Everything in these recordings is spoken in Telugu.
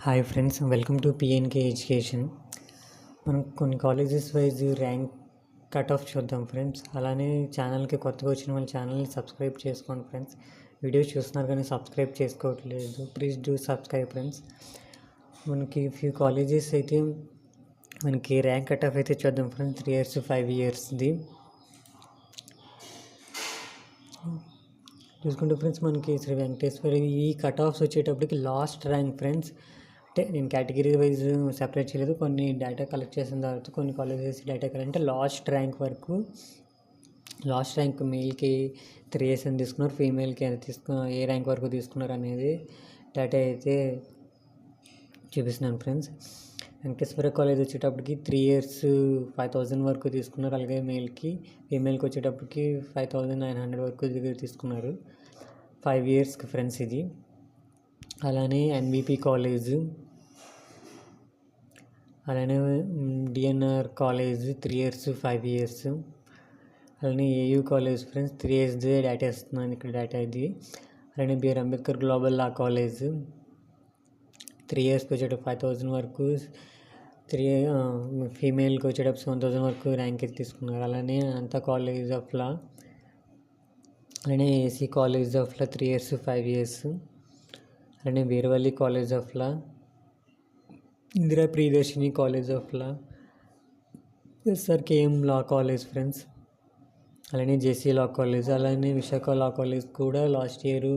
Hi friends, welcome to PNK education. మనం కొన్ని colleges wise rank cut off చూద్దాం ఫ్రెండ్స్. అలానే ఛానల్కి కొత్తగా వచ్చిన వాళ్ళ ఛానల్ని సబ్స్క్రైబ్ చేసుకోండి ఫ్రెండ్స్. వీడియో చూస్తున్నారు కానీ సబ్స్క్రైబ్ చేసుకోవట్లేదు, ప్లీజ్ డూ సబ్స్క్రైబ్ ఫ్రెండ్స్. మనకి ఫ్యూ కాలేజెస్ అయితే మనకి ర్యాంక్ కట్ ఆఫ్ అయితే చూద్దాం ఫ్రెండ్స్. 3 years 5 yearsది చూసుకుంటే ఫ్రెండ్స్, మనకి శ్రీ వెంకటేశ్వర ఈ కట్ ఆఫ్స్ వచ్చేటప్పటికి లాస్ట్ ర్యాంక్ ఫ్రెండ్స్. అంటే నేను కేటగిరీ వైజ్ సెపరేట్ చేయలేదు, కొన్ని డేటా కలెక్ట్ చేసిన తర్వాత కొన్ని కాలేజెస్ డేటా కలెక్ట్ అంటే లాస్ట్ ర్యాంక్ వరకు. లాస్ట్ ర్యాంక్ మేల్కి 3 years అని తీసుకున్నారు, ఫీమేల్కి ఎంత ఏ ర్యాంక్ వరకు తీసుకున్నారు అనేది డేటా అయితే చూపిస్తున్నాను ఫ్రెండ్స్. వెంకటేశ్వర కాలేజ్ వచ్చేటప్పటికి 3 years 5,000 వరకు తీసుకున్నారు. అలాగే ఫీమేల్కి వచ్చేటప్పటికి 5,900 వరకు దగ్గర తీసుకున్నారు 5 yearsకి ఫ్రెండ్స్ ఇది. అలానే ఎన్విపి కాలేజ్, అలానే డిఎన్ఆర్ కాలేజ్ 3 years 5 years. అలానే AU college friends 3 years data ఇస్తున్నాను ఇక్కడ డేటా ఇది. అలానే BR Ambedkar global law college 3 yearsకి వచ్చేటప్పుడు 5,000 వరకు, ఫీమేల్కి వచ్చేటప్పుడు 7,000 వరకు ర్యాంక్ అయితే తీసుకున్నారు. అలానే అనంత కాలేజ్ ఆఫ్ లా, అలానే AC college of law 3 years 5 years. అలానే Veeravalli college of law, Indira Priyadarshini college of law, SRKM law college friends. అలానే జేసీ లా కాలేజ్, అలానే విశాఖ లా కాలేజ్ కూడా లాస్ట్ ఇయర్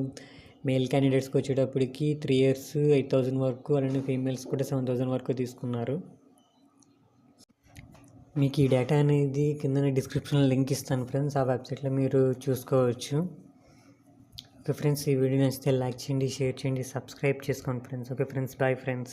మేల్ క్యాండిడేట్స్కి వచ్చేటప్పటికి 3 years 8,000 వరకు, అలానే ఫీమేల్స్ కూడా 7,000 వరకు తీసుకున్నారు. మీకు ఈ డేటా అనేది కింద డిస్క్రిప్షన్లో లింక్ ఇస్తాను ఫ్రెండ్స్, ఆ వెబ్సైట్లో మీరు చూసుకోవచ్చు. ఓకే ఫ్రెండ్స్, ఈ వీడియో నచ్చితే లైక్ చేయండి, షేర్ చేయండి, సబ్స్క్రైబ్ చేసుకోండి friends. Okay friends, bye friends.